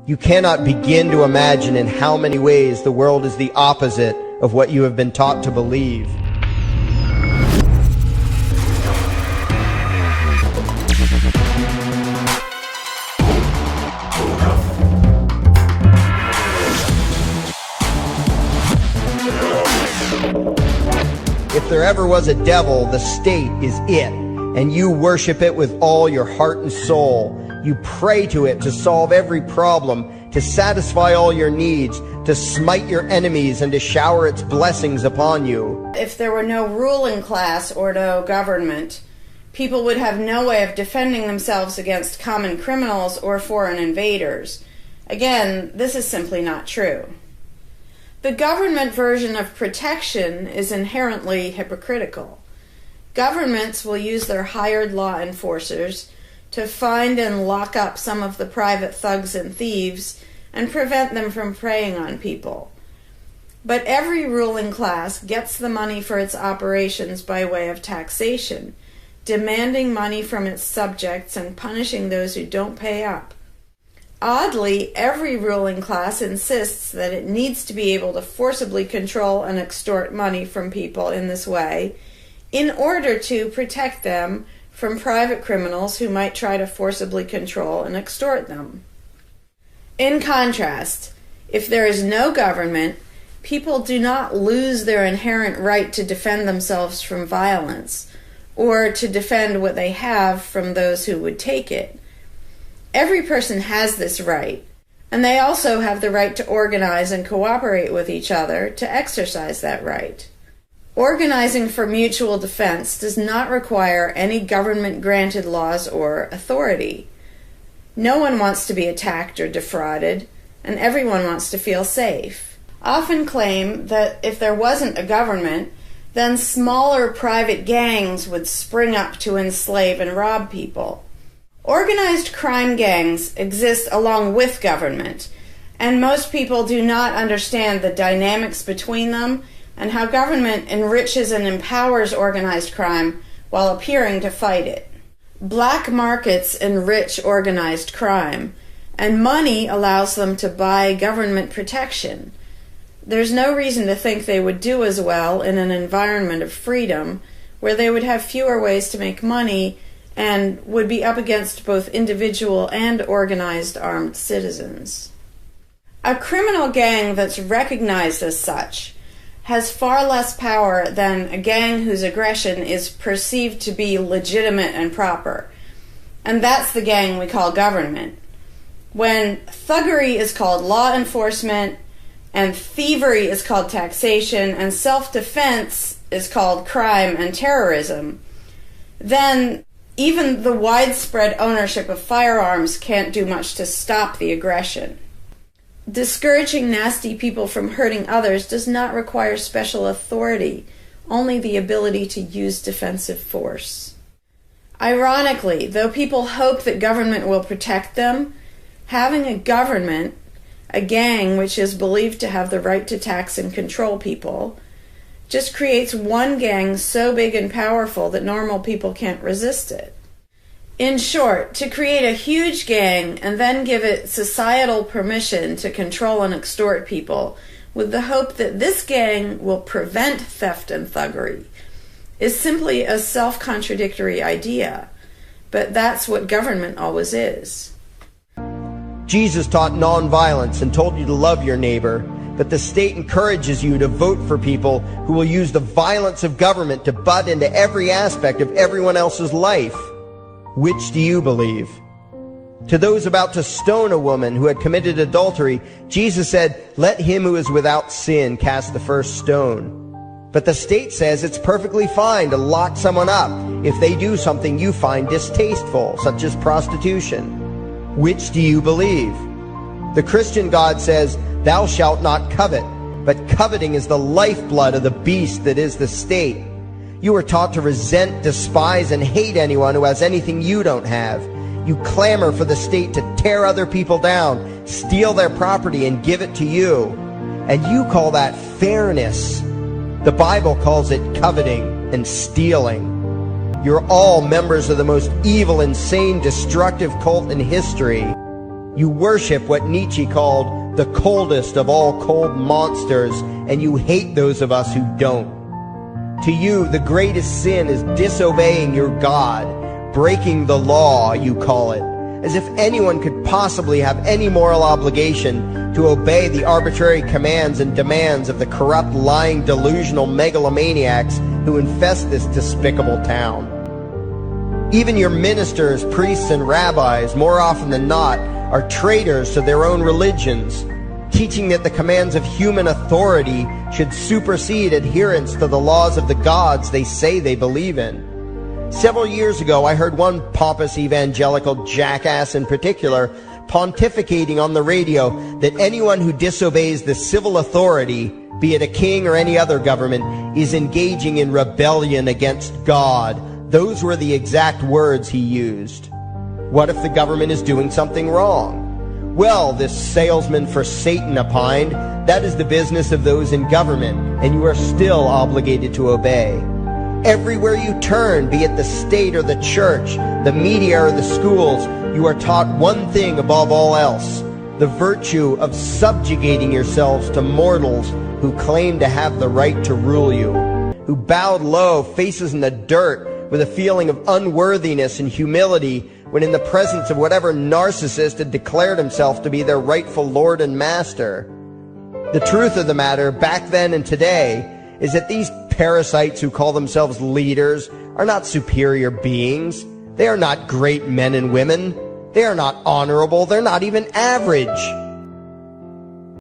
You cannot begin to imagine in how many ways the world is the opposite of what you have been taught to believe. If there ever was a devil, the state is it, and you worship it with all your heart and soul. You pray to it to solve every problem, to satisfy all your needs, to smite your enemies, and to shower its blessings upon you. If there were no ruling class or no government, people would have no way of defending themselves against common criminals or foreign invaders. Again, this is simply not true. The government version of protection is inherently hypocritical. Governments will use their hired law enforcers to find and lock up some of the private thugs and thieves and prevent them from preying on people. But every ruling class gets the money for its operations by way of taxation, demanding money from its subjects and punishing those who don't pay up. Oddly, every ruling class insists that it needs to be able to forcibly control and extort money from people in this way in order to protect them from private criminals who might try to forcibly control and extort them. In contrast, if there is no government, people do not lose their inherent right to defend themselves from violence or to defend what they have from those who would take it. Every person has this right, and they also have the right to organize and cooperate with each other to exercise that right. Organizing for mutual defense does not require any government-granted laws or authority. No one wants to be attacked or defrauded, and everyone wants to feel safe. Often claim that if there wasn't a government, then smaller private gangs would spring up to enslave and rob people. Organized crime gangs exist along with government, and most people do not understand the dynamics between them and how government enriches and empowers organized crime while appearing to fight it. Black markets enrich organized crime, and money allows them to buy government protection. There's no reason to think they would do as well in an environment of freedom, where they would have fewer ways to make money and would be up against both individual and organized armed citizens. A criminal gang that's recognized as such has far less power than a gang whose aggression is perceived to be legitimate and proper. And that's the gang we call government. When thuggery is called law enforcement, and thievery is called taxation, and self-defense is called crime and terrorism, then even the widespread ownership of firearms can't do much to stop the aggression. Discouraging nasty people from hurting others does not require special authority, only the ability to use defensive force. Ironically, though people hope that government will protect them, having a government, a gang which is believed to have the right to tax and control people, just creates one gang so big and powerful that normal people can't resist it. In short, to create a huge gang and then give it societal permission to control and extort people with the hope that this gang will prevent theft and thuggery is simply a self-contradictory idea. But that's what government always is. Jesus taught nonviolence and told you to love your neighbor, but the state encourages you to vote for people who will use the violence of government to butt into every aspect of everyone else's life. Which do you believe? To those about to stone a woman who had committed adultery, Jesus said, "Let him who is without sin cast the first stone." But the state says it's perfectly fine to lock someone up if they do something you find distasteful, such as prostitution. Which do you believe? The Christian God says, "Thou shalt not covet," but coveting is the lifeblood of the beast that is the state. You are taught to resent, despise, and hate anyone who has anything you don't have. You clamor for the state to tear other people down, steal their property, and give it to you. And you call that fairness. The Bible calls it coveting and stealing. You're all members of the most evil, insane, destructive cult in history. You worship what Nietzsche called the coldest of all cold monsters, and you hate those of us who don't. To you, the greatest sin is disobeying your God, breaking the law, you call it, as if anyone could possibly have any moral obligation to obey the arbitrary commands and demands of the corrupt, lying, delusional megalomaniacs who infest this despicable town. Even your ministers, priests, and rabbis, more often than not, are traitors to their own religions, teaching that the commands of human authority should supersede adherence to the laws of the gods they say they believe in. Several years ago, I heard one pompous evangelical jackass in particular pontificating on the radio that anyone who disobeys the civil authority, be it a king or any other government, is engaging in rebellion against God. Those were the exact words he used. What if the government is doing something wrong? Well, this salesman for Satan opined, that is the business of those in government, and you are still obligated to obey. Everywhere you turn, be it the state or the church, the media or the schools, you are taught one thing above all else, the virtue of subjugating yourselves to mortals who claim to have the right to rule you, who bowed low, faces in the dirt, with a feeling of unworthiness and humility when in the presence of whatever narcissist had declared himself to be their rightful lord and master. The truth of the matter, back then and today, is that these parasites who call themselves leaders are not superior beings. They are not great men and women. They are not honorable. They're not even average.